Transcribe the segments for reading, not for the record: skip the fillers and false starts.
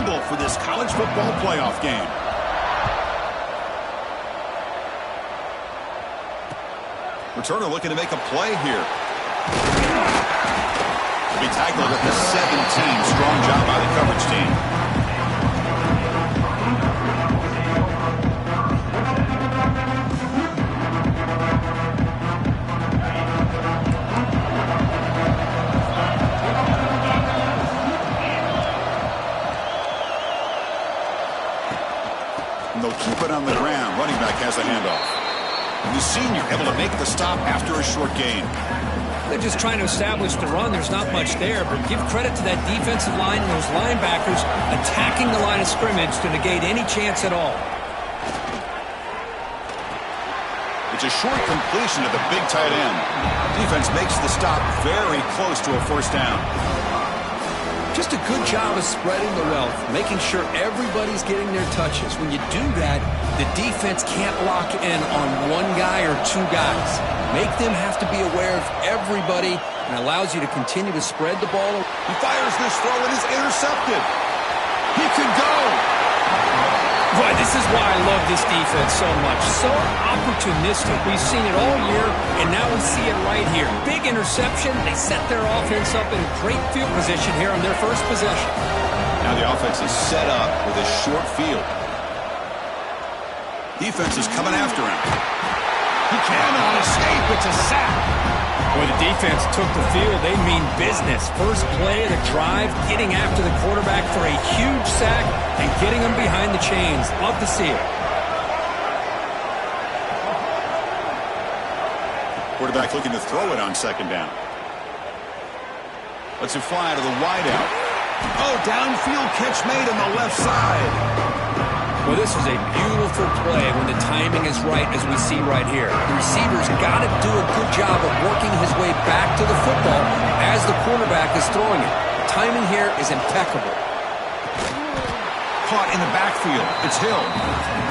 symbol for this college football playoff game. Returner looking to make a play here. Be tackled at the 17. Strong job by the coverage team. And they'll keep it on the ground. Running back has the handoff. And the senior able to make the stop after a short gain. They're just trying to establish the run. There's not much there, but give credit to that defensive line and those linebackers attacking the line of scrimmage to negate any chance at all. It's a short completion to the big tight end. Defense makes the stop very close to a first down. Just a good job of spreading the wealth, making sure everybody's getting their touches. When you do that, the defense can't lock in on one guy or two guys. Make them have to be aware of everybody and allows you to continue to spread the ball. He fires this throw and is intercepted. He could go. Boy, this is why I love this defense so much. So opportunistic. We've seen it all year, and now we see it right here. Big interception. They set their offense up in great field position here on their first possession. Now the offense is set up with a short field. Defense is coming after him. He cannot escape. It's a sack. Boy, the defense took the field. They mean business. First play of the drive, getting after the quarterback for a huge sack and getting him behind the chains. Love to see it. Quarterback looking to throw it on second down. Lets it fly to the wideout. Oh, downfield catch made on the left side. Well, this is a beautiful play when the timing is right, as we see right here. The receiver's got to do a good job of working his way back to the football as the quarterback is throwing it. The timing here is impeccable. Caught in the backfield. It's Hill.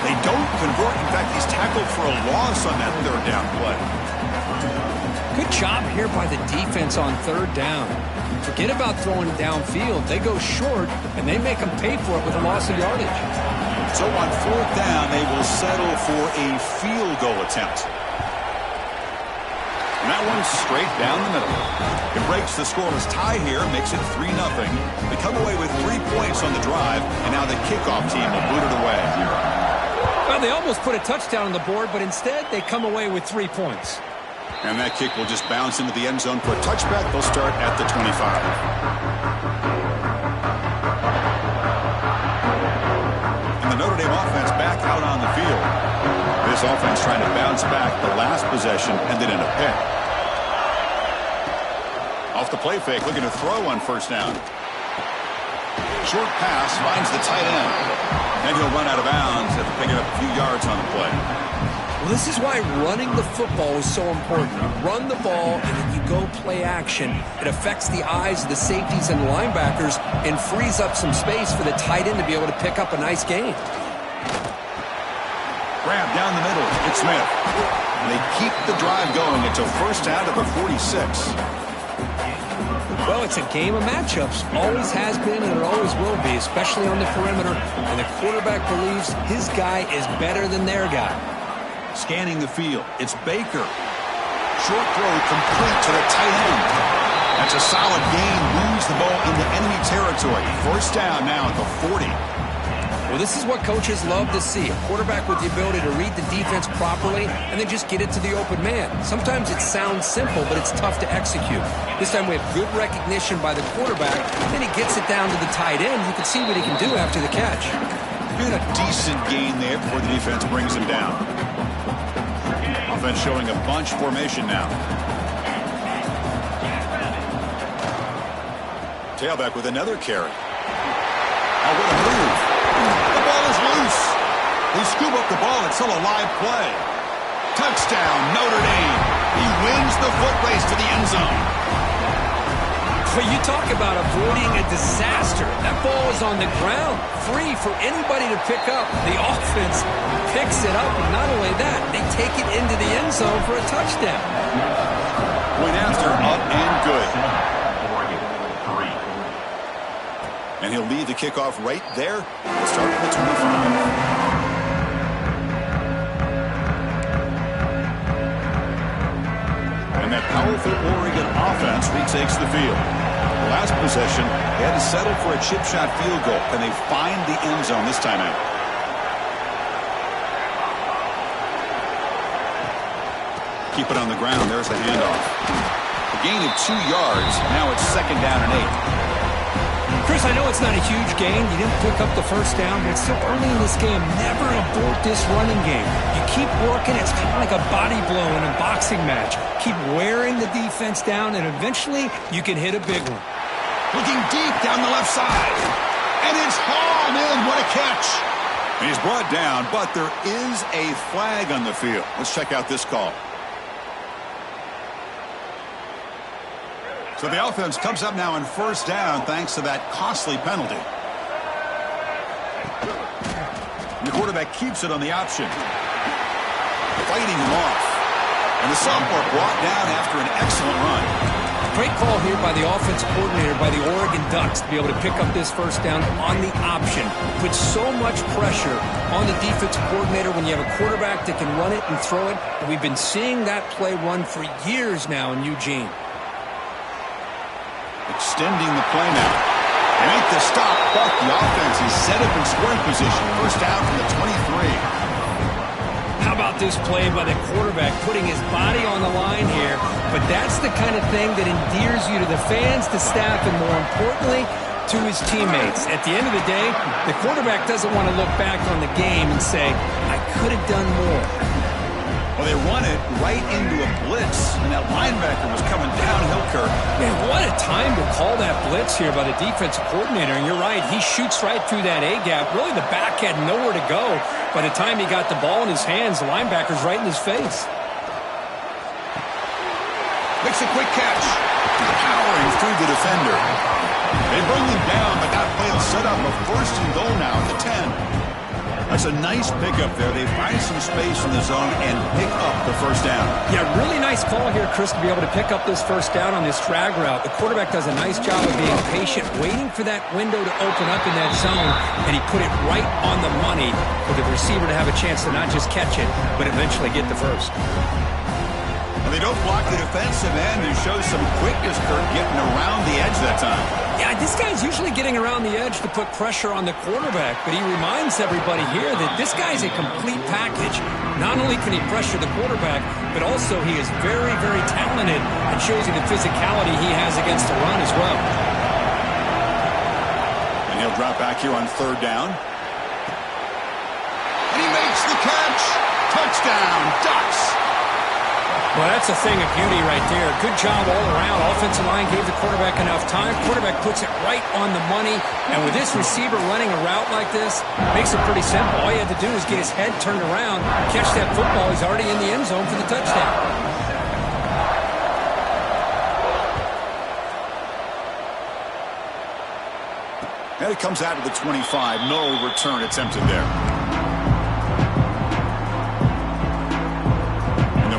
They don't convert. In fact, he's tackled for a loss on that third down play. Good job here by the defense on third down. Forget about throwing downfield. They go short, and they make them pay for it with a loss of yardage. So on fourth down, they will settle for a field goal attempt. And that one's straight down the middle. It breaks the scoreless tie here, makes it 3-0. They come away with 3 points on the drive, and now the kickoff team will boot it away. Well, they almost put a touchdown on the board, but instead they come away with 3 points. And that kick will just bounce into the end zone for a touchback. They'll start at the 25. Notre Dame offense back out on the field. This offense trying to bounce back the last possession and then in a pick. Off the play fake, looking to throw on first down. Short pass finds the tight end. And he'll run out of bounds after picking up a few yards on the play. Well, this is why running the football is so important. You run the ball, and then you go play action. It affects the eyes of the safeties and the linebackers and frees up some space for the tight end to be able to pick up a nice gain. Grab down the middle. It's Smith. They keep the drive going. It's a first down to the 46. Well, it's a game of matchups. Always has been, and it always will be, especially on the perimeter. And the quarterback believes his guy is better than their guy. Scanning the field. It's Baker. Short throw complete to the tight end. That's a solid gain. Moves the ball into enemy territory. First down now at the 40. Well, this is what coaches love to see. A quarterback with the ability to read the defense properly and then just get it to the open man. Sometimes it sounds simple, but it's tough to execute. This time we have good recognition by the quarterback. Then he gets it down to the tight end. You can see what he can do after the catch. Been a decent gain there before the defense brings him down. Offense showing a bunch formation now. Tailback with another carry. Now what a move. The ball is loose. They scoop up the ball. It's still a live play. Touchdown, Notre Dame. He wins the foot race to the end zone. But you talk about avoiding a disaster. That ball is on the ground, free for anybody to pick up. The offense picks it up, and not only that, they take it into the end zone for a touchdown. Went after, up and good. And he'll lead the kickoff right there. We'll start at the 25. And that powerful Oregon offense retakes the field. The last possession, they had to settle for a chip shot field goal. Can they find the end zone this time out? Keep it on the ground. There's the handoff. A gain of 2 yards. Now it's 2nd down and 8. Chris, I know it's not a huge gain. You didn't pick up the first down, but it's still early in this game. Never abort this running game. You keep working. It's kind of like a body blow in a boxing match. Keep wearing the defense down, and eventually you can hit a big one. Looking deep down the left side. And it's hauled in. What a catch. And he's brought down, but there is a flag on the field. Let's check out this call. So the offense comes up now on 1st down thanks to that costly penalty. And the quarterback keeps it on the option. Fighting him off. And the sophomore brought down after an excellent run. Great call here by the offensive coordinator, by the Oregon Ducks, to be able to pick up this 1st down on the option. Puts so much pressure on the defensive coordinator when you have a quarterback that can run it and throw it. And we've been seeing that play run for years now in Eugene. Extending the play now. They make the stop, but the offense is set up in scoring position. 1st down from the 23. How about this play by the quarterback, putting his body on the line here? But that's the kind of thing that endears you to the fans, the staff, and more importantly, to his teammates. At the end of the day, the quarterback doesn't want to look back on the game and say, I could have done more. Well, they run it right into a blitz, and that linebacker was coming downhill, Kirk. Man, what a time to call that blitz here by the defensive coordinator. And you're right, he shoots right through that A-gap. Really, the back had nowhere to go. By the time he got the ball in his hands, the linebacker's right in his face. Makes a quick catch. Powering through the defender. They bring him down, but that play will set up a 1st and goal now at the 10. That's a nice pickup there. They find some space in the zone and pick up the 1st down. Yeah, really nice call here, Chris, to be able to pick up this 1st down on this drag route. The quarterback does a nice job of being patient, waiting for that window to open up in that zone, and he put it right on the money for the receiver to have a chance to not just catch it, but eventually get the 1st. Well, they don't block the defensive end and show some quickness, Kirk, getting around the edge that time. Yeah, this guy's usually getting around the edge to put pressure on the quarterback, but he reminds everybody here that this guy's a complete package. Not only can he pressure the quarterback, but also he is very, very talented and shows you the physicality he has against the run as well. And he'll drop back here on 3rd down. And he makes the catch. Touchdown, Ducks. Well, that's a thing of beauty right there. Good job all around. Offensive line gave the quarterback enough time. Quarterback puts it right on the money. And with this receiver running a route like this, makes it pretty simple. All you had to do is get his head turned around, catch that football. He's already in the end zone for the touchdown. And it comes out to the 25. No return attempted there.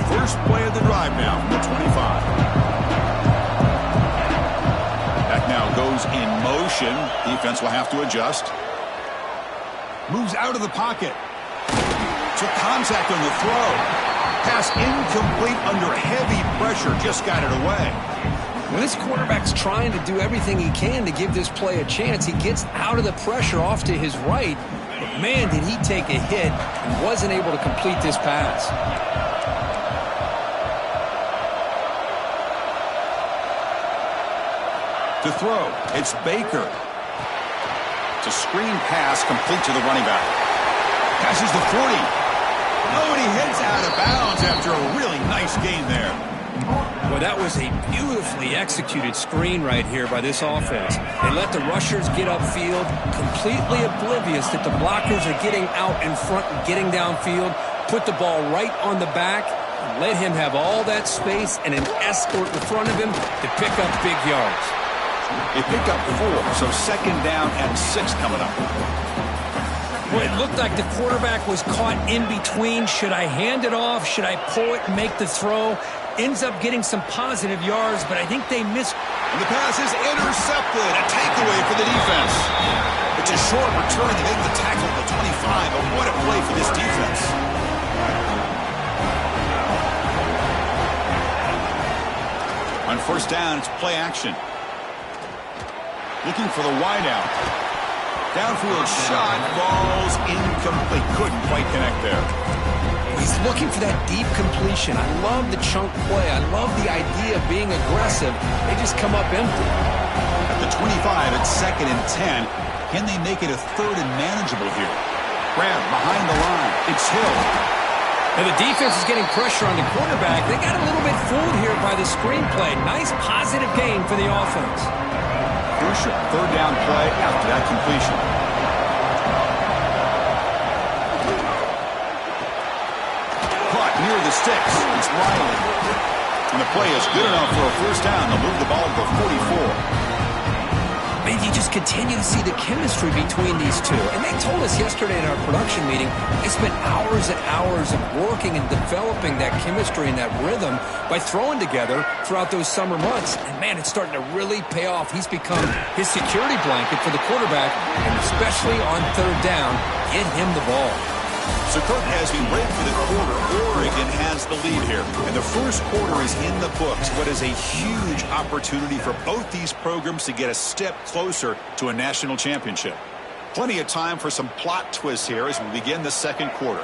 First play of the drive now from the 25. That now goes in motion. Defense will have to adjust. Moves out of the pocket. Took contact on the throw. Pass incomplete under heavy pressure. Just got it away. When this quarterback's trying to do everything he can to give this play a chance, he gets out of the pressure off to his right. But man, did he take a hit and wasn't able to complete this pass. To throw, it's Baker. It's a screen pass complete to the running back. Passes the 40. Oh, and he heads out of bounds after a really nice gain there. Well, that was a beautifully executed screen right here by this offense. They let the rushers get upfield, completely oblivious that the blockers are getting out in front and getting downfield, put the ball right on the back, and let him have all that space and an escort in front of him to pick up big yards. They pick up 4, so 2nd down and 6 coming up. Well, it looked like the quarterback was caught in between. Should I hand it off? Should I pull it and make the throw? ends up getting some positive yards, but I think they missed. And the pass is intercepted. A takeaway for the defense. It's a short return. They make the tackle at the 25, but what a play for this defense. On first down, it's play action. Looking for the wideout. Downfield shot falls incomplete. Couldn't quite connect there. He's looking for that deep completion. I love the chunk play. I love the idea of being aggressive. They just come up empty. At the 25, it's 2nd and 10. Can they make it a 3rd and manageable here? Grab behind the line. It's Hill. Now the defense is getting pressure on the quarterback. They got a little bit fooled here by the screenplay. Nice positive gain for the offense. Crucial 3rd down play after that completion. Caught near the sticks. It's Riley. And the play is good enough for a first down. They'll move the ball to the 44. Man, you just continue to see the chemistry between these two. And they told us yesterday in our production meeting, they spent hours and hours of working and developing that chemistry and that rhythm by throwing together throughout those summer months. And man, it's starting to really pay off. He's become his security blanket for the quarterback, and especially on 3rd down, get him the ball. So, Kirk, as we wait for the quarter, Oregon has the lead here. And the first quarter is in the books. What is a huge opportunity for both these programs to get a step closer to a national championship. Plenty of time for some plot twists here as we begin the second quarter.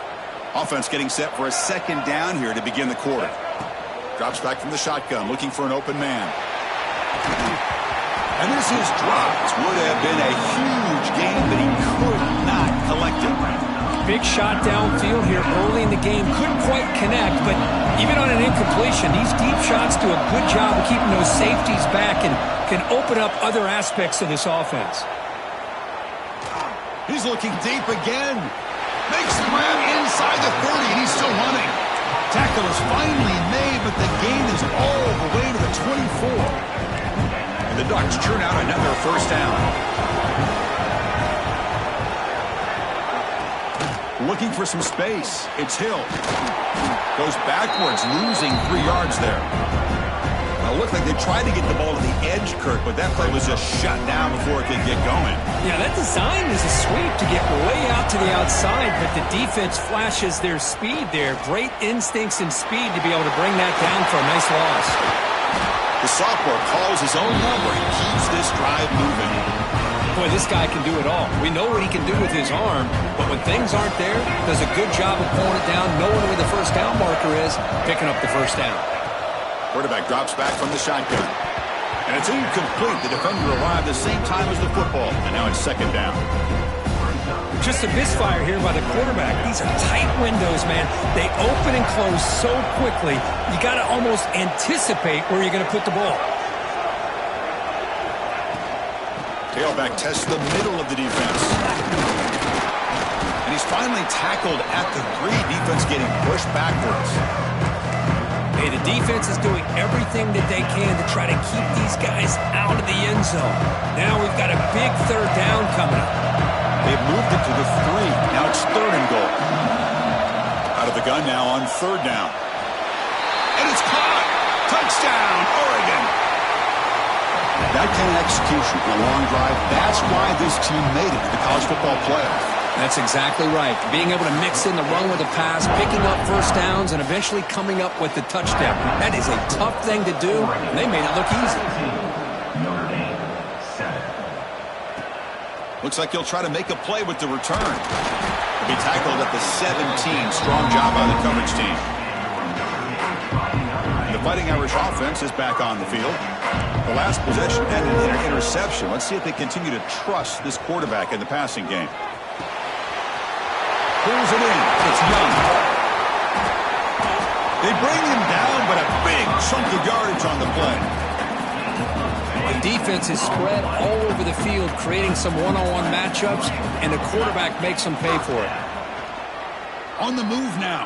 Offense getting set for a 2nd down here to begin the quarter. Drops back from the shotgun, looking for an open man. And this is dropped. Would have been a huge gain, but he could not collect it. Big shot downfield here early in the game. Couldn't quite connect, but even on an incompletion, these deep shots do a good job of keeping those safeties back and can open up other aspects of this offense. He's looking deep again. Makes the grab inside the 30, and he's still running. Tackle is finally made, but the gain is all the way to the 24. And the Ducks churn out another first down. Looking for some space. It's Hill. Goes backwards, losing 3 yards there. Now, it looked like they tried to get the ball to the edge, Kirk, but that play was just shut down before it could get going. Yeah, that design is a sweep to get way out to the outside, but the defense flashes their speed there. Great instincts and speed to be able to bring that down for a nice loss. The sophomore calls his own number and keeps this drive moving. Boy, this guy can do it all. We know what he can do with his arm, but when things aren't there, does a good job of pulling it down, knowing where the first down marker is, picking up the first down. Quarterback drops back from the shotgun. And it's incomplete. The defender arrived the same time as the football, and now it's 2nd down. Just a misfire here by the quarterback. These are tight windows, man. They open and close so quickly, you got to almost anticipate where you're going to put the ball. Tailback tests the middle of the defense. And he's finally tackled at the 3. Defense getting pushed backwards. Hey, the defense is doing everything that they can to try to keep these guys out of the end zone. Now we've got a big 3rd down coming up. They've moved it to the 3. Now it's 3rd and goal. Out of the gun now on 3rd down. And it's caught. Touchdown, Oregon. That kind of execution on a long drive, that's why this team made it to the college football playoff. That's exactly right. Being able to mix in the run with the pass, picking up first downs, and eventually coming up with the touchdown. That is a tough thing to do, and they made it look easy. Looks like he'll try to make a play with the return. He'll be tackled at the 17. Strong job by the coverage team. The Fighting Irish offense is back on the field. The last possession had an interception. Let's see if they continue to trust this quarterback in the passing game. Pulls it in. It's Young. They bring him down, but a big chunk of yardage on the play. The defense is spread all over the field, creating some one-on-one matchups, and the quarterback makes them pay for it. On the move now.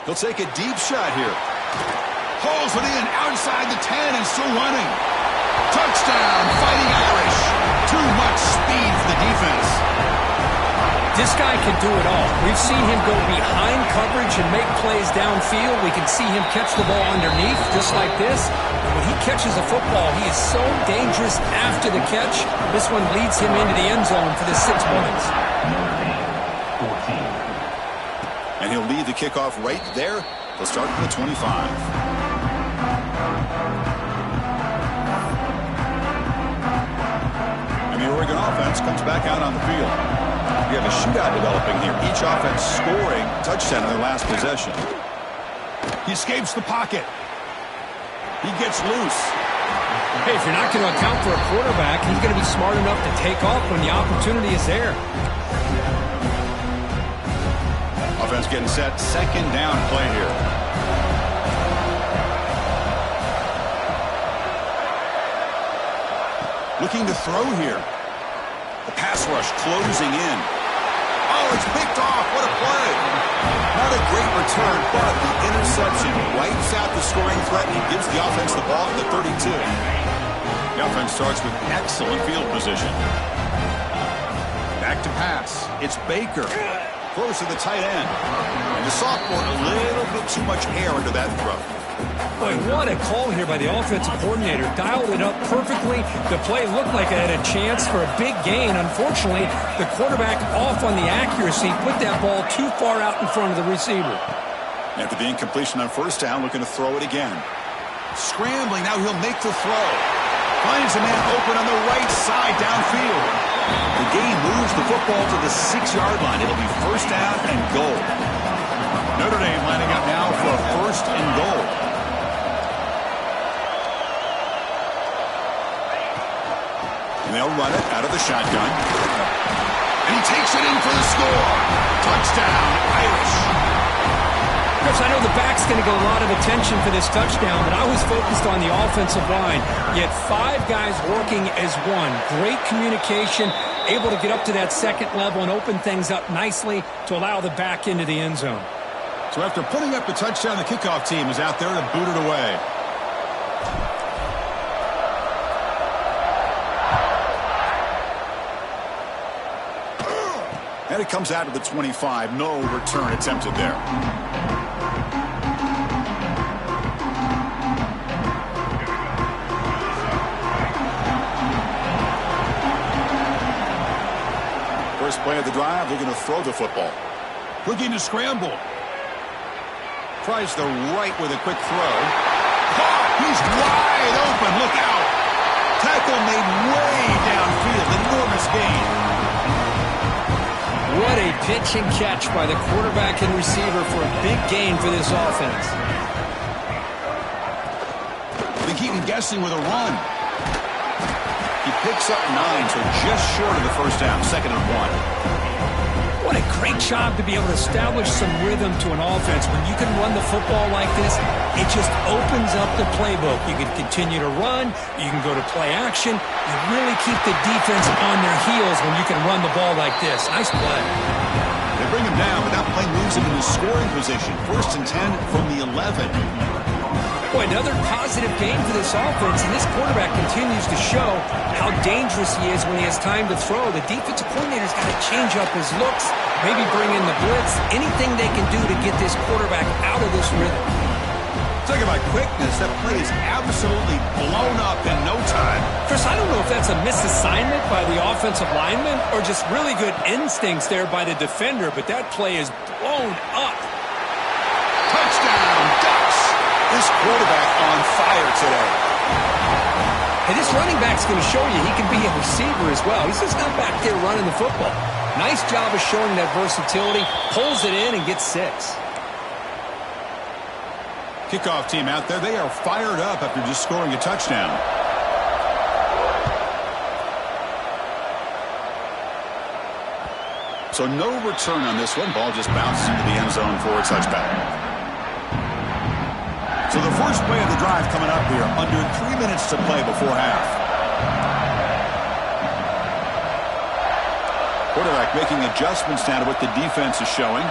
He'll take a deep shot here. Pulls it in outside the 10 and still running. Touchdown, Fighting Irish. Too much speed for the defense. This guy can do it all. We've seen him go behind coverage and make plays downfield. We can see him catch the ball underneath, just like this. And when he catches a football, he is so dangerous after the catch. This one leads him into the end zone for the 6 points. And he'll lead the kickoff right there. He'll start from the 25. And the Oregon offense comes back out on the field. We have a shootout developing here. Each offense scoring a touchdown in their last possession. He escapes the pocket. He gets loose. Hey, if you're not going to account for a quarterback, he's going to be smart enough to take off when the opportunity is there. Offense getting set. Second down play here. Looking to throw here. The pass rush closing in. Oh, it's picked off. What a play. Not a great return, but the interception wipes out the scoring threat and gives the offense the ball at the 32. The offense starts with excellent field position. Back to pass. It's Baker. Throws to the tight end. And the sophomore, a little bit too much air into that throw. Boy, what a call here by the offensive coordinator. Dialed it up perfectly. The play looked like it had a chance for a big gain. Unfortunately, the quarterback off on the accuracy, put that ball too far out in front of the receiver. After the incompletion on first down, looking to throw it again. Scrambling, now he'll make the throw. Finds a man open on the right side downfield. The game moves the football to the 6-yard line. It'll be first down and goal. Notre Dame lining up now for a first and goal. And they'll run it out of the shotgun. And he takes it in for the score. Touchdown, Irish. Chris, I know the back's going to get a lot of attention for this touchdown, but I was focused on the offensive line. You had 5 guys working as one. Great communication, able to get up to that second level and open things up nicely to allow the back into the end zone. So after putting up the touchdown, the kickoff team is out there to boot it away. And it comes out of the 25. No return attempted there. First play of the drive, they're going to throw the football. Looking to scramble. Tries the right with a quick throw. Caught! He's wide open. Look out. Tackle made way downfield. Enormous gain. What a pitch and catch by the quarterback and receiver for a big gain for this offense. They keep him guessing with a run. He picks up 9, so just short of the first down, 2nd and 1. What a great job to be able to establish some rhythm to an offense. When you can run the football like this, it just opens up the playbook. You can continue to run. You can go to play action. You really keep the defense on their heels when you can run the ball like this. Nice play. They bring him down, but that play moves him into scoring position. 1st and 10 from the 11. Boy, another positive game for this offense, and this quarterback continues to show how dangerous he is when he has time to throw. The defensive coordinator's got to change up his looks, maybe bring in the blitz, anything they can do to get this quarterback out of this rhythm. Talk about quickness. That play is absolutely blown up in no time. Chris, I don't know if that's a misassignment by the offensive lineman or just really good instincts there by the defender, but that play is blown up. Touchdown, Ducks. This quarterback on fire today. Hey, this running back's going to show you he can be a receiver as well. He's just not back there running the football. Nice job of showing that versatility. Pulls it in and gets 6. Kickoff team out there. They are fired up after just scoring a touchdown. So no return on this one. Ball just bounces into the end zone for a touchback. So the first play of the drive coming up here. Under 3 minutes to play before half. Quarterback making adjustments now to what the defense is showing.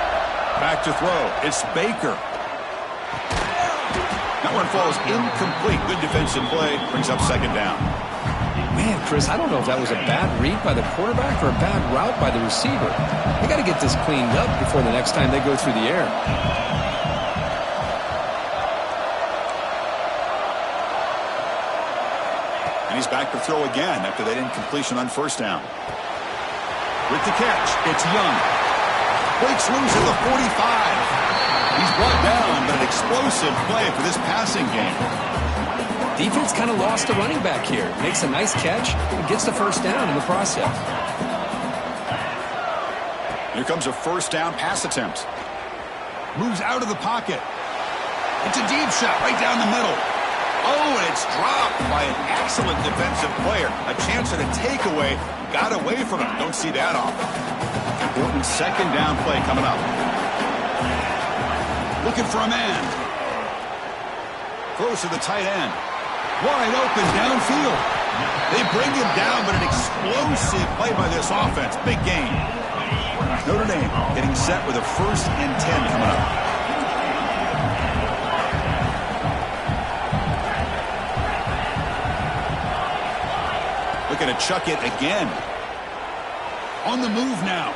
Back to throw. It's Baker. That one falls incomplete. Good defensive play. Brings up 2nd down. Man, Chris, I don't know if that was a bad read by the quarterback or a bad route by the receiver. They got to get this cleaned up before the next time they go through the air. And he's back to throw again after that incompletion on first down. With the catch, it's Young. Breaks loose at the 45. He's brought down, but an explosive play for this passing game. Defense kind of lost a running back here. Makes a nice catch and gets the first down in the process. Here comes a first down pass attempt. Moves out of the pocket. It's a deep shot right down the middle. Oh, and it's dropped by an excellent defensive player. A chance at a takeaway. Got away from him. Don't see that often. Important second down play coming up. Looking for a man. Throws to the tight end. Wide open downfield. They bring him down, but an explosive play by this offense. Big game. Notre Dame getting set with a 1st and 10 coming up. Looking to chuck it again. On the move now.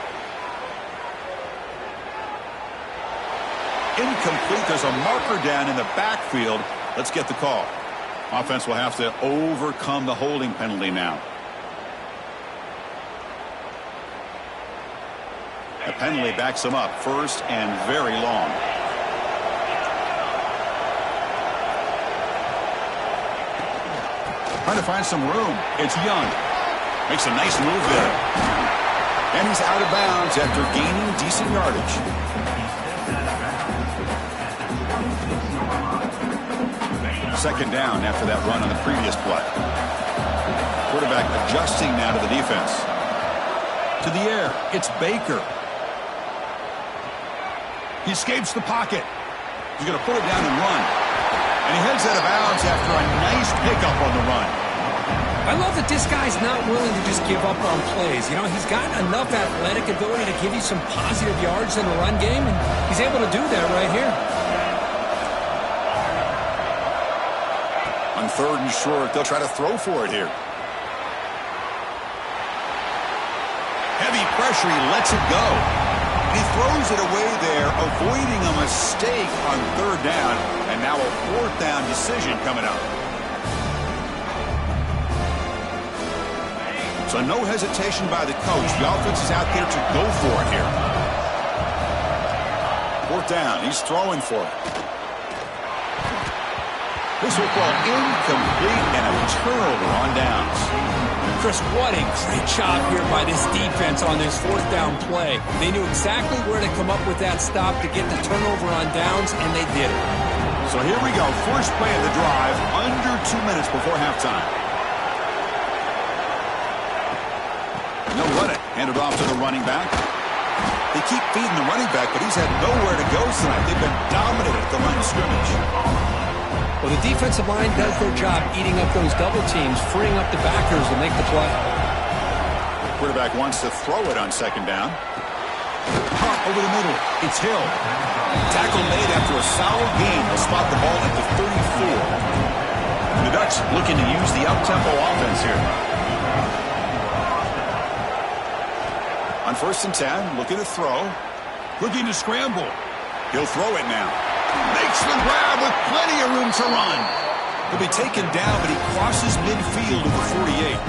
Incomplete. There's a marker down in the backfield. Let's get the call. Offense will have to overcome the holding penalty now. The penalty backs them up. 1st and very long. Trying to find some room. It's Young. Makes a nice move there. And he's out of bounds after gaining decent yardage. Second down after that run on the previous play. Quarterback adjusting now to the defense. To the air, it's Baker. He escapes the pocket. He's going to put it down and run. And he heads out of bounds after a nice pickup on the run. I love that this guy's not willing to just give up on plays. You know, he's got enough athletic ability to give you some positive yards in the run game, and he's able to do that right here. On 3rd and short, they'll try to throw for it here. Heavy pressure, he lets it go. He throws it away there, avoiding a mistake on 3rd down, and now a 4th down decision coming up. So no hesitation by the coach. The offense is out there to go for it here. 4th down, he's throwing for it. This will call incomplete and a turnover on downs. Chris, what a great job here by this defense on this 4th down play. They knew exactly where to come up with that stop to get the turnover on downs, and they did it. So here we go. First play of the drive, under 2 minutes before halftime. They'll run it. Hand it off to the running back. They keep feeding the running back, but he's had nowhere to go tonight. They've been dominant at the line of scrimmage. Well, the defensive line does their job eating up those double teams, freeing up the backers to make the play. Quarterback wants to throw it on 2nd down. Pop over the middle. It's Hill. Tackle made after a solid gain. They'll spot the ball at the 34. The Ducks looking to use the up-tempo offense here. On 1st and 10, looking to throw. Looking to scramble. He'll throw it now. Makes the grab with plenty of room to run. He'll be taken down, but he crosses midfield to the 48.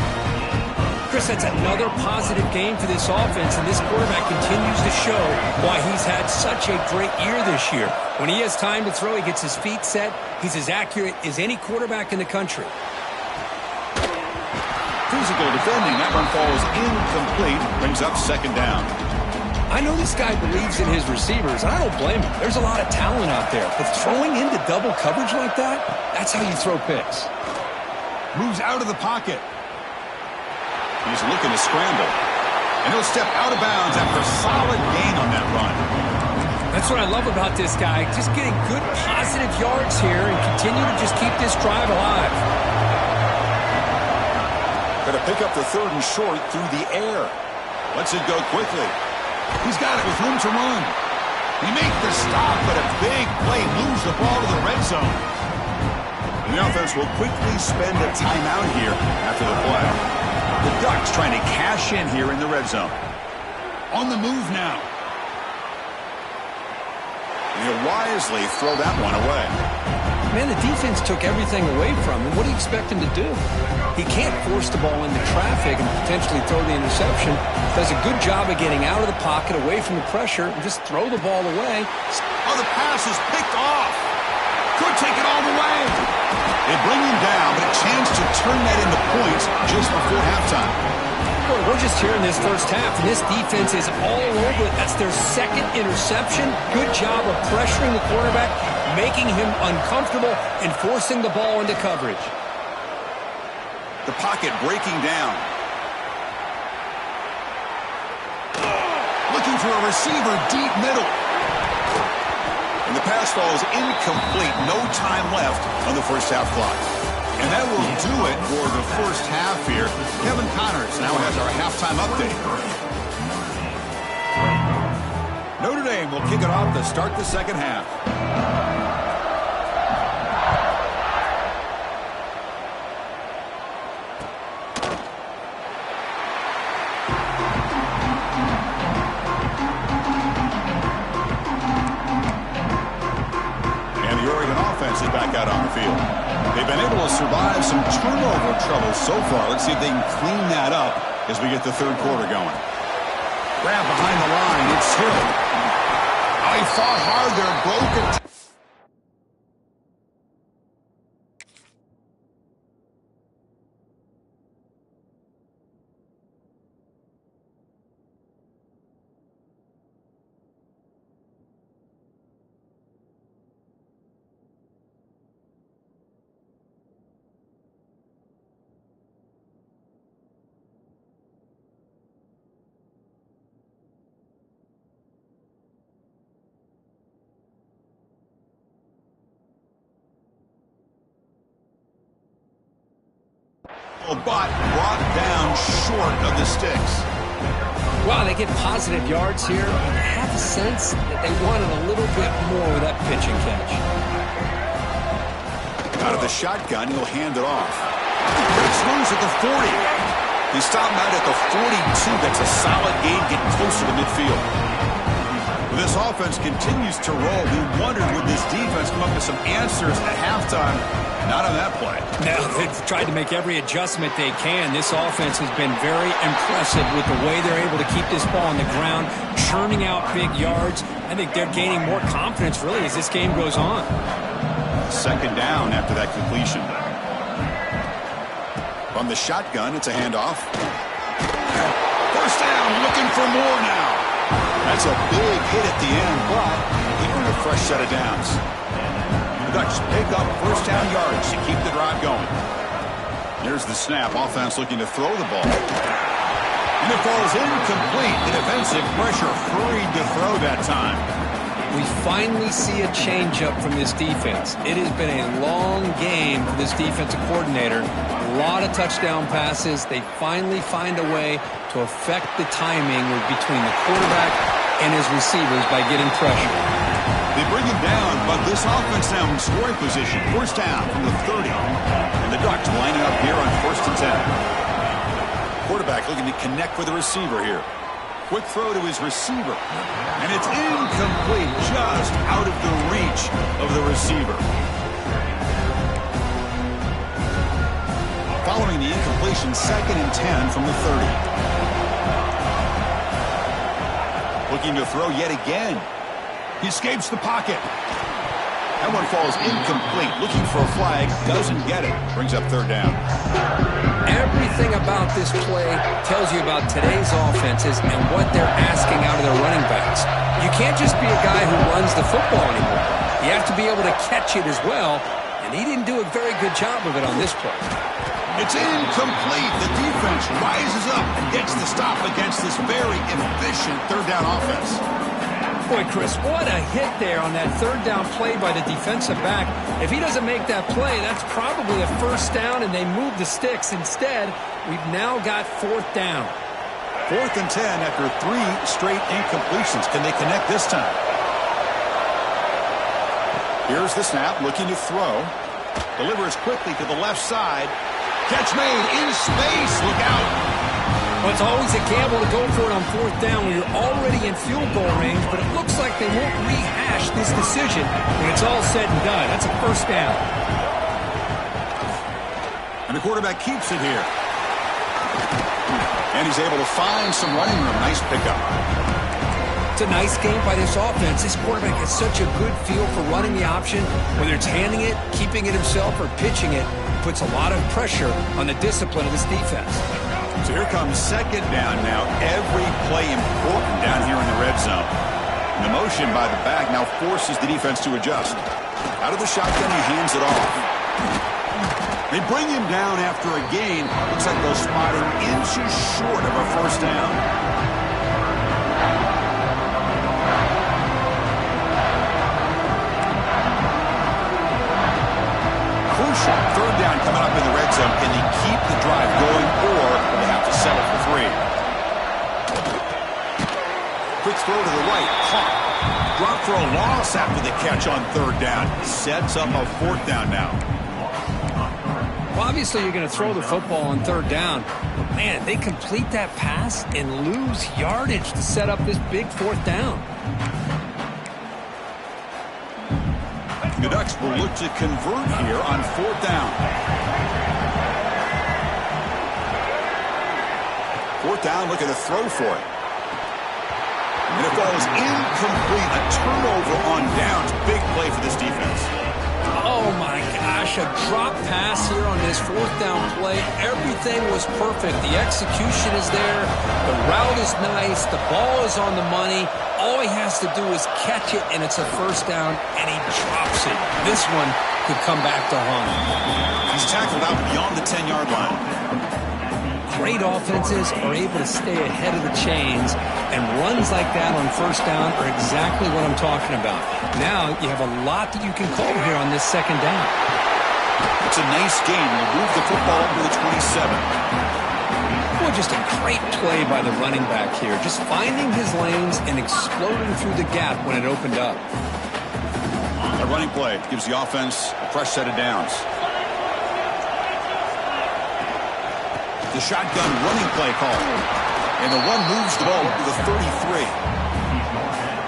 Chris, that's another positive game for this offense, and this quarterback continues to show why he's had such a great year this year. When he has time to throw, he gets his feet set. He's as accurate as any quarterback in the country. Physical defending. That one falls incomplete. Brings up 2nd down. I know this guy believes in his receivers, and I don't blame him. There's a lot of talent out there, but throwing into double coverage like that, that's how you throw picks. Moves out of the pocket. He's looking to scramble. And he'll step out of bounds after a solid gain on that run. That's what I love about this guy. Just getting good positive yards here and continue to just keep this drive alive. Got to pick up the 3rd and short through the air. Lets it go quickly. He's got it with room to run. He makes the stop, but a big play moves the ball to the red zone. And the offense will quickly spend a timeout here after the play. The Ducks trying to cash in here in the red zone. On the move now. And he'll wisely throw that one away. Man, the defense took everything away from him. What do you expect him to do? He can't force the ball into traffic and potentially throw the interception. Does a good job of getting out of the pocket, away from the pressure, and just throw the ball away. Oh, the pass is picked off. Could take it all the way. They bring him down, but a chance to turn that into points just before halftime. Boy, we're just here in this first half, and this defense is all over it. That's their second interception. Good job of pressuring the quarterback, making him uncomfortable, and forcing the ball into coverage. The pocket breaking down. Looking for a receiver deep middle. And the pass falls incomplete. No time left on the first half clock. And that will do it for the first half here. Kevin Connors now has our halftime update. Notre Dame will kick it off to start the second half. Is back out on the field. They've been able to survive some turnover trouble so far. Let's see if they can clean that up as we get the third quarter going. Grab behind the line. It's Hill. Oh, he fought hard there. Broke it. But brought down short of the sticks. Wow, they get positive yards here. I have a sense that they wanted a little bit more with that pitch and catch. Out of the shotgun, he'll hand it off. Breaks loose at the 40. He stopped out at the 42. That's a solid gain, getting closer to midfield. This offense continues to roll. We wondered, would this defense come up with some answers at halftime? Not on that play. No, they've tried to make every adjustment they can. This offense has been very impressive with the way they're able to keep this ball on the ground, churning out big yards. I think they're gaining more confidence, really, as this game goes on. Second down after that completion. From the shotgun, it's a handoff. First down, looking for more now. That's a big hit at the end, but he earned a fresh set of downs. The Ducks pick up first down yards to keep the drive going. Here's the snap. Offense looking to throw the ball. And it falls incomplete. The defensive pressure hurried to throw that time. We finally see a changeup from this defense. It has been a long game for this defensive coordinator. A lot of touchdown passes. They finally find a way to affect the timing between the quarterback and his receivers by getting pressure. They bring him down, but this offense now in scoring position. First down from the 30. And the Ducks lining up here on first and 10. Quarterback looking to connect with the receiver here. Quick throw to his receiver. And it's incomplete, just out of the reach of the receiver. Following the incompletion, second and 10 from the 30. Looking to throw yet again. He escapes the pocket. That one falls incomplete. Looking for a flag. Doesn't get it. Brings up third down. Everything about this play tells you about today's offenses and what they're asking out of their running backs. You can't just be a guy who runs the football anymore. You have to be able to catch it as well, and he didn't do a very good job of it on this play. It's incomplete. The defense rises up and gets the stop against this very efficient third down offense. Boy, Chris, what a hit there on that third down play by the defensive back. If he doesn't make that play, that's probably a first down, and they move the sticks. Instead, we've now got fourth down. Fourth and 10 after 3 straight incompletions. Can they connect this time? Here's the snap, looking to throw. Delivers quickly to the left side. Catch made in space. Look out. Well, it's always a gamble to go for it on fourth down when you're already in field goal range, but it looks like they won't rehash this decision when it's all said and done. That's a first down. And the quarterback keeps it here. And he's able to find some running room. Nice pickup. It's a nice game by this offense. This quarterback has such a good feel for running the option. Whether it's handing it, keeping it himself, or pitching it, puts a lot of pressure on the discipline of this defense. So here comes second down now. Every play important down here in the red zone. And the motion by the back now forces the defense to adjust. Out of the shotgun, he hands it off. They bring him down after a gain. Looks like they'll spot him inches short of a first down. Third down coming up in the red zone. Can they keep the drive going, or will they have to settle for 3? Quick throw to the right. Caught. Drop for a loss after the catch on third down. Sets up a fourth down now. Well, obviously you're going to throw the football on third down. But man, they complete that pass and lose yardage to set up this big fourth down. The Ducks will look to convert here on fourth down. Fourth down, looking to throw for it. And it falls incomplete. A turnover on downs. Big play for this defense. Oh my gosh, a drop pass here on this fourth down play. Everything was perfect. The execution is there. The route is nice. The ball is on the money. All he has to do is catch it, and it's a first down, and he drops it. This one could come back to haunt him. He's tackled out beyond the 10-yard line. Great offenses are able to stay ahead of the chains, and runs like that on first down are exactly what I'm talking about. Now you have a lot that you can call here on this second down. It's a nice game. We'll move the football up to the 27. Well, just a great play by the running back here. Just finding his lanes and exploding through the gap when it opened up. A running play gives the offense a fresh set of downs. The shotgun running play call. And the run moves the ball to the 33.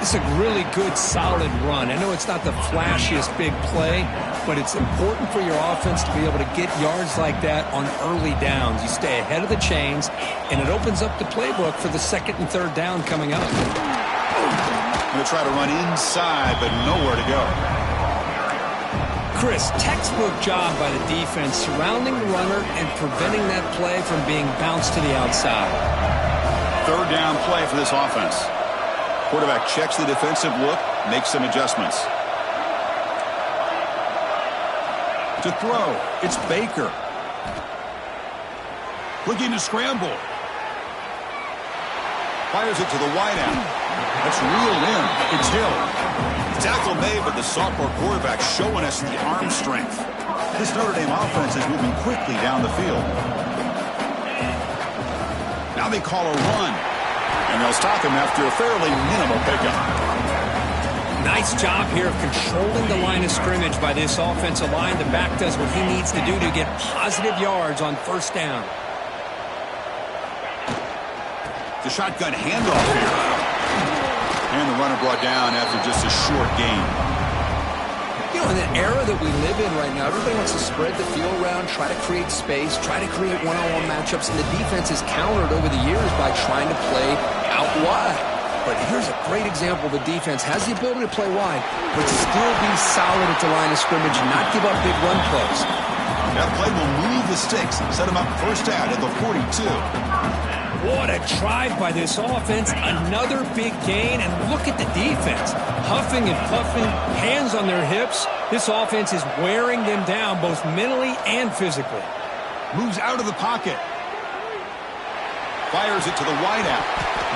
It's a really good, solid run. I know it's not the flashiest big play, but it's important for your offense to be able to get yards like that on early downs. You stay ahead of the chains, and it opens up the playbook for the second and third down coming up. Going to try to run inside, but nowhere to go. Chris, textbook job by the defense surrounding the runner and preventing that play from being bounced to the outside. Third down play for this offense. Quarterback checks the defensive look, makes some adjustments. To throw, it's Baker. Looking to scramble. Fires it to the wideout. That's reeled in. It's Hill. Tackle made, but the sophomore quarterback showing us the arm strength. This Notre Dame offense is moving quickly down the field. Now they call a run. And they'll stop him after a fairly minimal pickup. Nice job here of controlling the line of scrimmage by this offensive line. The back does what he needs to do to get positive yards on first down. The shotgun handoff here. And the runner brought down after just a short gain. You know, in the era that we live in right now, everybody wants to spread the field around, try to create space, try to create one-on-one matchups, and the defense is countered over the years by trying to play out wide. But here's a great example. The defense has the ability to play wide, but still be solid at the line of scrimmage and not give up big run plays. That play will move the sticks, set them up first down at the 42. What a drive by this offense. Another big gain, and look at the defense. Huffing and puffing, hands on their hips. This offense is wearing them down both mentally and physically. Moves out of the pocket. Fires it to the wideout.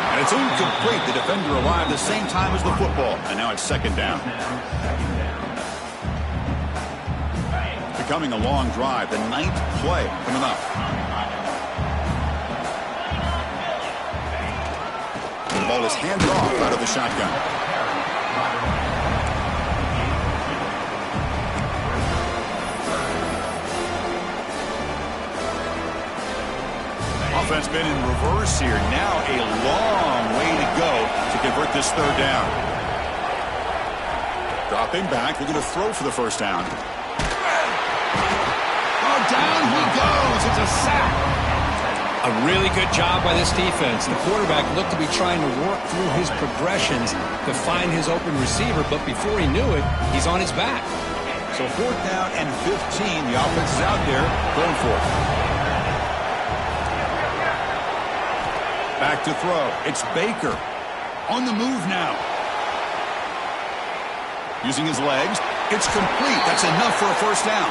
And it's incomplete. The defender arrived the same time as the football. And now it's second down. Becoming a long drive. The 9th play coming up. The ball is handed off out of the shotgun. Offense been in reverse here. Now a long way to go to convert this third down. Dropping back, they're going to throw for the first down. Oh, down he goes. It's a sack. A really good job by this defense. The quarterback looked to be trying to work through his progressions to find his open receiver, but before he knew it, he's on his back. So 4th down and 15. The offense is out there going for it. Back to throw. It's Baker. On the move now. Using his legs. It's complete. That's enough for a first down.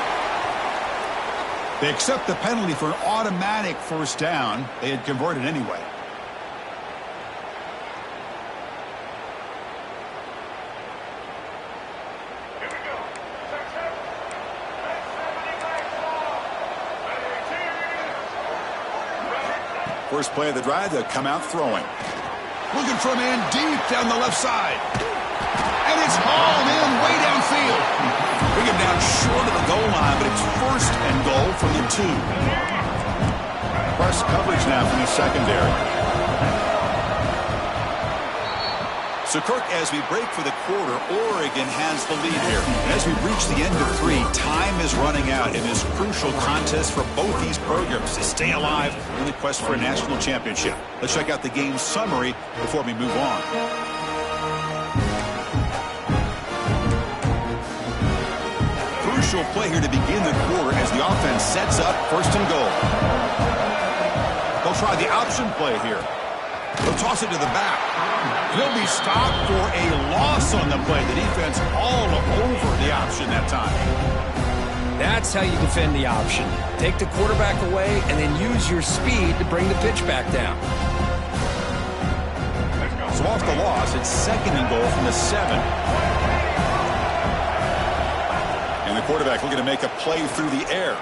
They accept the penalty for an automatic first down. They had converted anyway. First play of the drive, they'll come out throwing. Looking for a man deep down the left side. And it's hauled in way downfield. Bring him down short of the goal line, but it's 1st and goal from the 2. Press coverage now from the secondary. So, Kirk, as we break for the quarter, Oregon has the lead here. As we reach the end of 3, time is running out in this crucial contest for both these programs to stay alive in the quest for a national championship. Let's check out the game summary before we move on. Crucial play here to begin the quarter as the offense sets up 1st and goal. They'll try the option play here. They'll toss it to the back. He'll be stopped for a loss on the play. The defense all over the option that time. That's how you defend the option. Take the quarterback away and then use your speed to bring the pitch back down. So off the loss, it's 2nd and goal from the 7. And the quarterback looking to make a play through the air.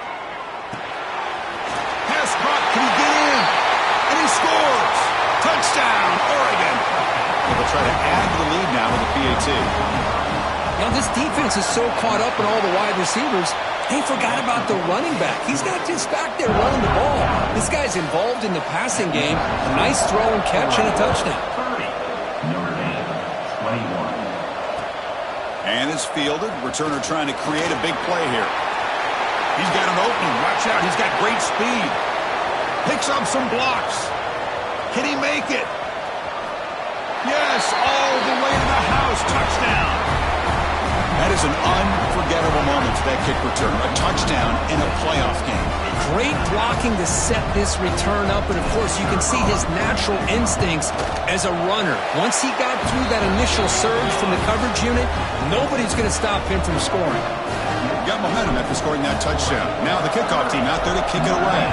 Pass caught. Can he get in? And he scores. Touchdown, Oregon. And they'll try to add to the lead now with the PAT. Now, this defense is so caught up in all the wide receivers, they forgot about the running back. He's not just back there running the ball. This guy's involved in the passing game. A nice throw and catch and a touchdown. 30, Notre Dame, 21. And it's fielded. Returner trying to create a big play here. He's got an opening. Watch out. He's got great speed. Picks up some blocks. Can he make it? Yes, all the way to the house. Touchdown. That is an unforgettable moment for that kick return. A touchdown in a playoff game. Great blocking to set this return up, and of course you can see his natural instincts as a runner. Once he got through that initial surge from the coverage unit, nobody's going to stop him from scoring. Got momentum after scoring that touchdown. Now the kickoff team out there to kick it away.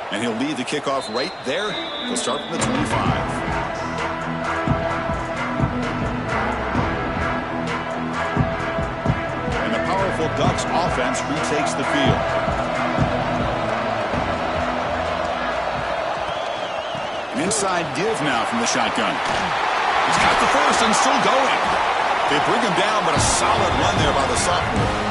And he'll lead the kickoff right there. He'll start from the 25. And the powerful Ducks offense retakes the field. An inside give now from the shotgun. He's got the first and still going. They bring him down, but a solid run there by the sophomore.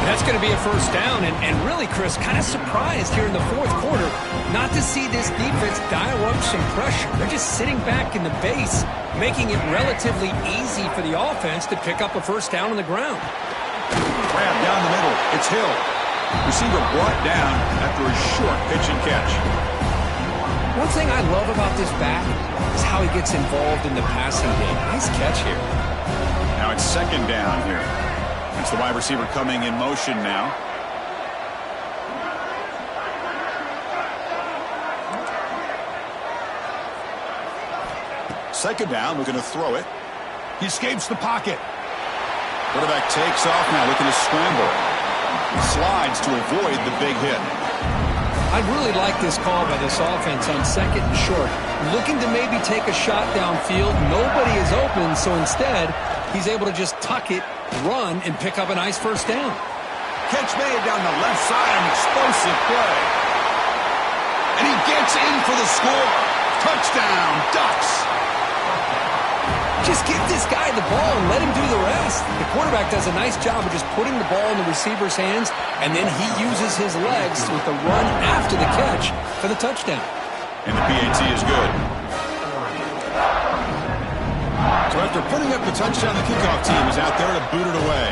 That's going to be a first down, and really, Chris, kind of surprised here in the 4th quarter not to see this defense dial up some pressure. They're just sitting back in the base, making it relatively easy for the offense to pick up a first down on the ground. Grab down the middle. It's Hill. Receiver brought down after a short pitch and catch. One thing I love about this back is how he gets involved in the passing game. Nice catch here. Now it's 2nd down here. It's the wide receiver coming in motion now. Second down, looking to throw it. He escapes the pocket. Quarterback takes off now, looking to scramble. He slides to avoid the big hit. I'd really like this call by this offense on 2nd and short. Looking to maybe take a shot downfield. Nobody is open, so instead, he's able to just tuck it, run, and pick up a nice first down. Catch made down the left side, an explosive play. And he gets in for the score. Touchdown, Ducks. Just give this guy the ball and let him do the rest. The quarterback does a nice job of just putting the ball in the receiver's hands, and then he uses his legs with the run after the catch for the touchdown. And the PAT is good. So after putting up the touchdown, the kickoff team is out there to boot it away.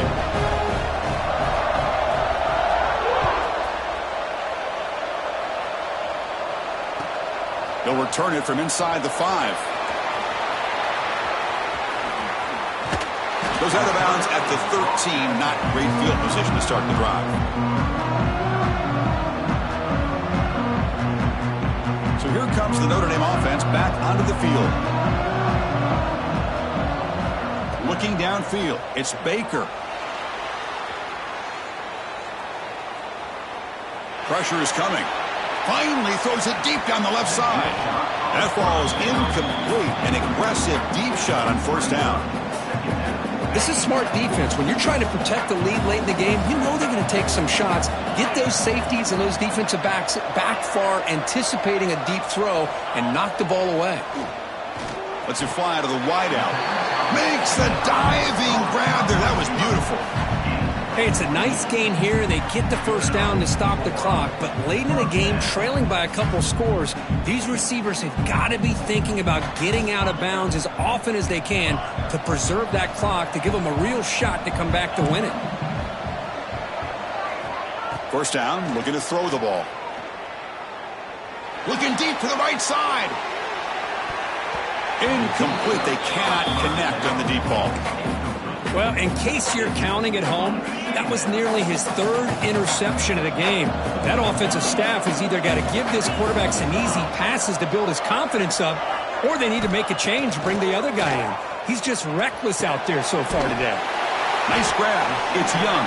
They'll return it from inside the 5. Goes out of bounds at the 13. Not great field position to start the drive. So here comes the Notre Dame offense back onto the field. Looking downfield, it's Baker. Pressure is coming. Finally throws it deep down the left side. That falls incomplete. An aggressive deep shot on first down. This is smart defense. When you're trying to protect the lead late in the game, you know they're going to take some shots. Get those safeties and those defensive backs back far, anticipating a deep throw, and knock the ball away. Lets it fly to the wideout. Makes the diving grab there. That was beautiful. Hey, it's a nice gain here. They get the first down to stop the clock, but late in the game, trailing by a couple scores, these receivers have got to be thinking about getting out of bounds as often as they can to preserve that clock, to give them a real shot to come back to win it. First down, looking to throw the ball. Looking deep to the right side. Incomplete. They cannot connect on the deep ball. Well, in case you're counting at home, that was nearly his 3rd interception of the game. That offensive staff has either got to give this quarterback some easy passes to build his confidence up, or they need to make a change and bring the other guy in. He's just reckless out there so far today. Nice grab. It's Young.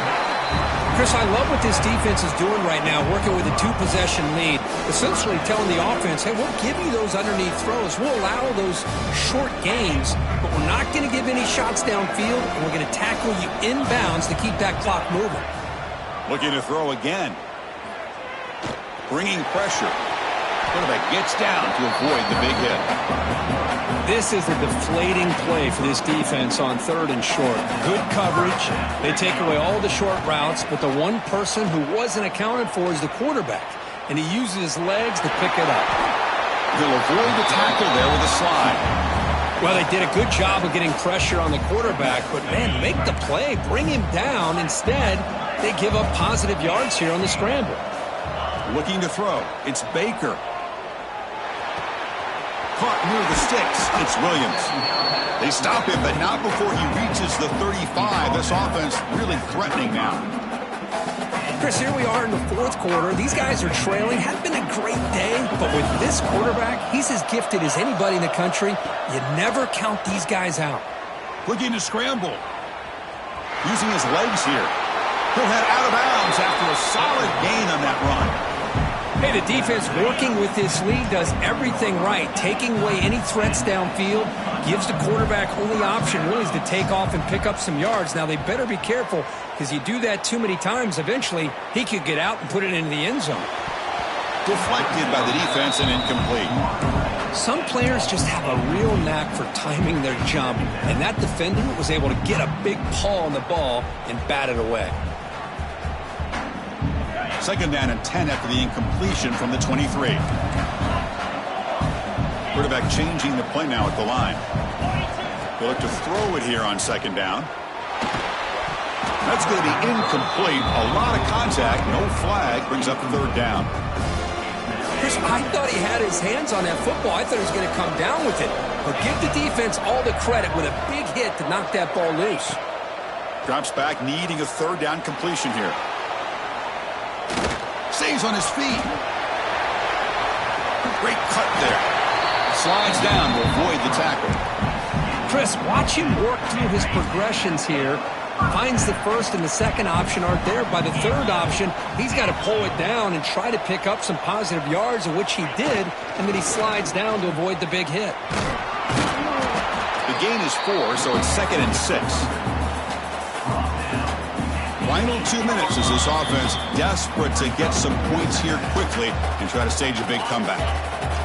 Chris, I love what this defense is doing right now, working with a 2-possession lead, essentially telling the offense, hey, we'll give you those underneath throws. We'll allow those short gains, but we're not going to give any shots downfield, and we're going to tackle you inbounds to keep that clock moving. Looking to throw again. Bringing pressure. Quarterback gets down to avoid the big hit. This is a deflating play for this defense on 3rd and short. Good coverage. They take away all the short routes, but the one person who wasn't accounted for is the quarterback, and he uses his legs to pick it up. He'll avoid the tackle there with a slide. Well, they did a good job of getting pressure on the quarterback, but, man, make the play. Bring him down. Instead, they give up positive yards here on the scramble. Looking to throw. It's Baker. Caught near the sticks. It's Williams. They stop him, but not before he reaches the 35. This offense really threatening now. Chris, here we are in the 4th quarter. These guys are trailing. Hasn't been a great day, but with this quarterback, he's as gifted as anybody in the country. You never count these guys out. Looking to scramble. Using his legs here. He'll head out of bounds after a solid gain on that run. Hey, the defense working with this lead does everything right. Taking away any threats downfield, gives the quarterback only option really is to take off and pick up some yards. Now, they better be careful, because you do that too many times, eventually he could get out and put it into the end zone. Deflected by the defense and incomplete. Some players just have a real knack for timing their jump, and that defender was able to get a big paw on the ball and bat it away. 2nd down and 10 after the incompletion from the 23. Quarterback changing the play now at the line. They'll look to throw it here on 2nd down. That's going to be incomplete. A lot of contact. No flag. Brings up the 3rd down. Chris, I thought he had his hands on that football. I thought he was going to come down with it. But give the defense all the credit with a big hit to knock that ball loose. Drops back, needing a 3rd down completion here. Stays on his feet. Great cut there. Slides down to avoid the tackle. Chris, watch him work through his progressions here. Finds the 1st and the 2nd option aren't there. By the 3rd option, he's got to pull it down and try to pick up some positive yards, of which he did, and then he slides down to avoid the big hit. The gain is 4, so it's 2nd and 6. Final 2 minutes as this offense desperate to get some points here quickly and try to stage a big comeback.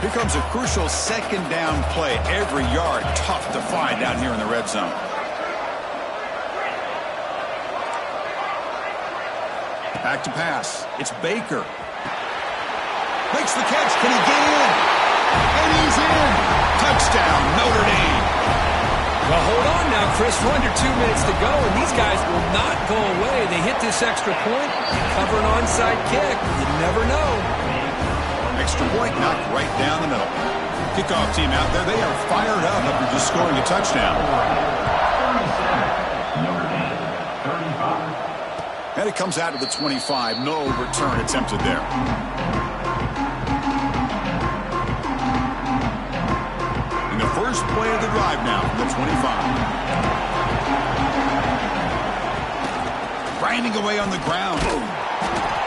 Here comes a crucial second down play. Every yard tough to find down here in the red zone. Back to pass. It's Baker. Makes the catch. Can he get in? And he's in. Touchdown, Notre Dame. Well, hold on now, Chris. We're under 2 minutes to go, and these guys will not go away. They hit this extra point, cover an onside kick. You never know. Extra point knocked right down the middle. Kickoff team out there. They are fired up after just scoring a touchdown. 37, Notre Dame, 35. And it comes out to the 25. No return attempted there. And the first play of the drive now from the 25. Grinding away on the ground.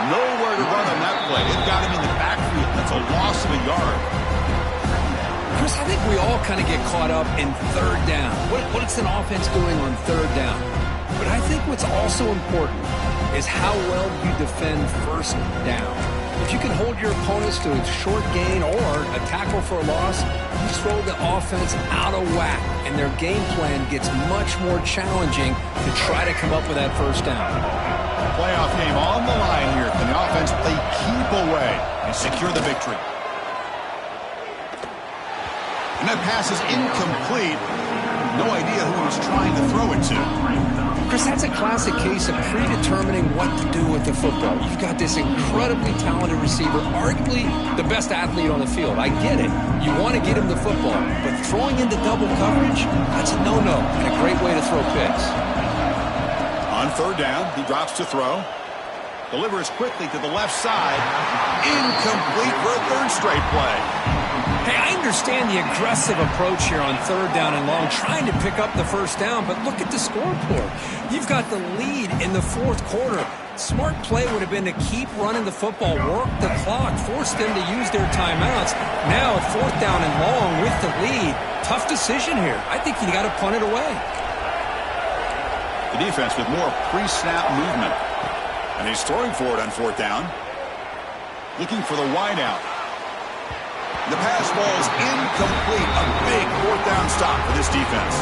Nowhere to run on that play. It got him in the backfield. That's a loss of a yard. Chris, I think we all kind of get caught up in third down. What's an offense doing on third down? But I think what's also important is how well you defend first down. If you can hold your opponents to a short gain or a tackle for a loss, you throw the offense out of whack, and their game plan gets much more challenging to try to come up with that first down. Playoff game on the line here. Can the offense play keep away and secure the victory? And that pass is incomplete. No idea who he was trying to throw it to. Chris, that's a classic case of predetermining what to do with the football. You've got this incredibly talented receiver, arguably the best athlete on the field. I get it. You want to get him the football. But throwing into double coverage, that's a no-no and a great way to throw picks. On third down, he drops to throw. Delivers quickly to the left side. Incomplete for a third straight play. Hey, I understand the aggressive approach here on third down and long, trying to pick up the first down, but look at the scoreboard. You've got the lead in the fourth quarter. Smart play would have been to keep running the football, work the clock, force them to use their timeouts. Now at fourth down and long with the lead, tough decision here. I think you got to punt it away. The defense with more pre-snap movement. And he's throwing for it on fourth down. Looking for the wideout. The pass ball is incomplete. A big fourth down stop for this defense.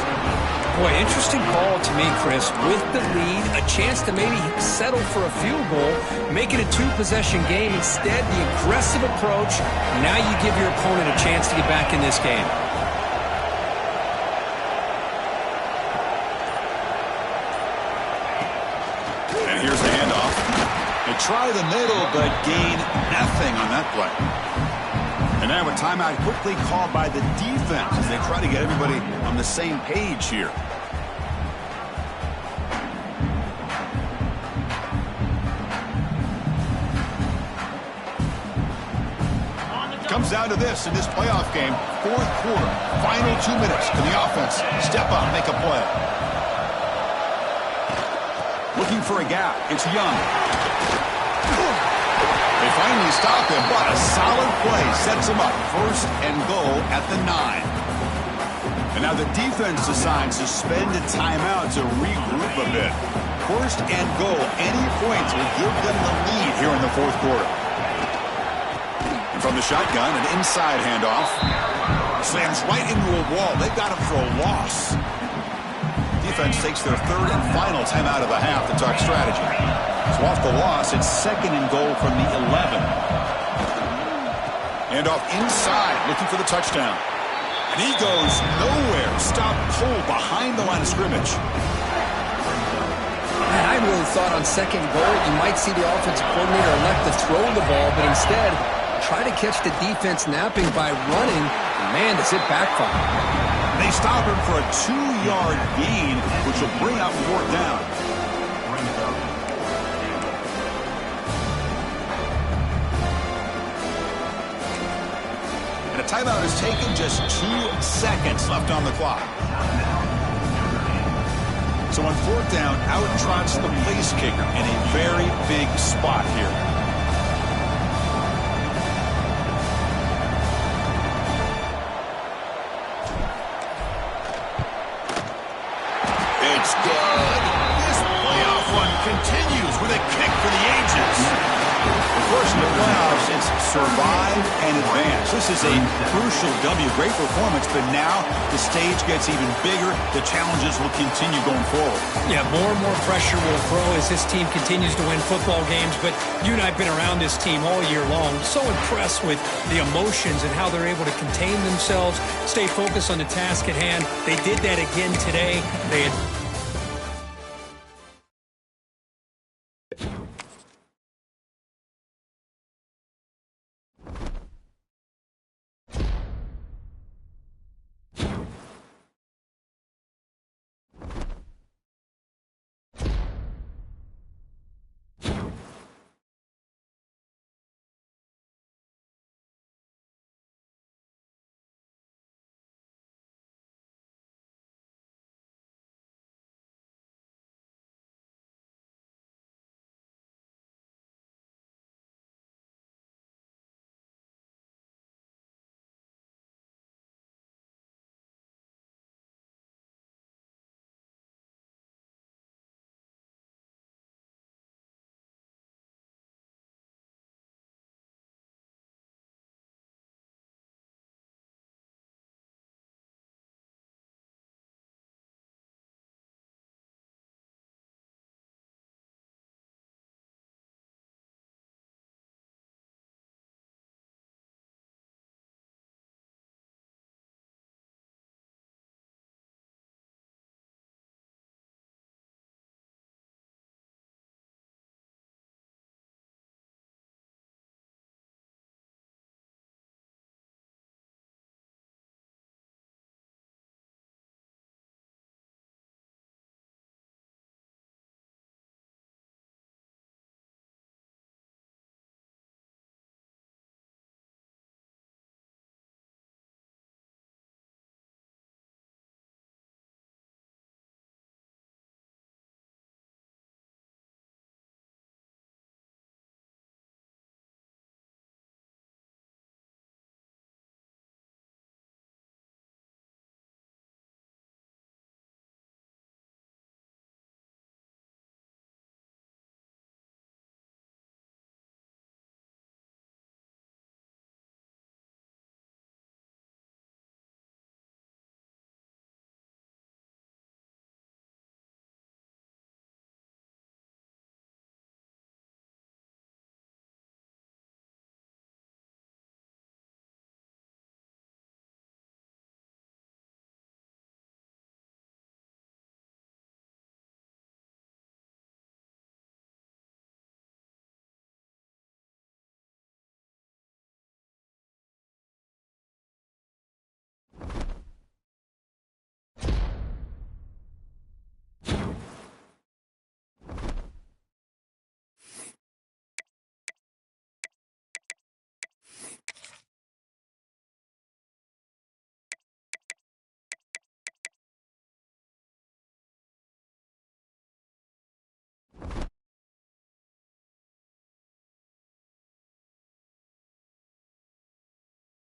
Boy, interesting call to me, Chris. With the lead, a chance to maybe settle for a field goal, make it a two-possession game. Instead, the aggressive approach. Now you give your opponent a chance to get back in this game. And here's the handoff. They try the middle, but gain nothing on that play. And now a timeout quickly called by the defense as they try to get everybody on the same page here. Comes down to this in this playoff game. Fourth quarter, final 2 minutes. Can the offense step up, make a play? Looking for a gap. It's Young. They finally stop him, but a solid play sets him up. First and goal at the 9. And now the defense decides to spend a timeout to regroup a bit. First and goal, any points will give them the lead here in the fourth quarter. And from the shotgun, an inside handoff. Slams right into a wall. They've got him for a loss. Defense takes their third and final timeout of the half to talk strategy. So off the loss, it's second and goal from the 11. And off inside, looking for the touchdown. And he goes nowhere. Stop cold behind the line of scrimmage. Man, I really thought on second goal you might see the offensive coordinator elect to throw the ball, but instead try to catch the defense napping by running. Man, does it backfire. They stop him for a 2-yard gain, which will bring up fourth down. And a timeout is taken, just 2 seconds left on the clock. So on fourth down, out trots the place kicker in a very big spot here. It's good. This playoff run continues with a kick for the ages. Of course, in the playoffs, it's survive and advance. This is a crucial W. Great performance, but now the stage gets even bigger. The challenges will continue going forward. Yeah, more and more pressure will grow as this team continues to win football games. But you and I have been around this team all year long. So impressed with the emotions and how they're able to contain themselves, stay focused on the task at hand. They did that again today. They had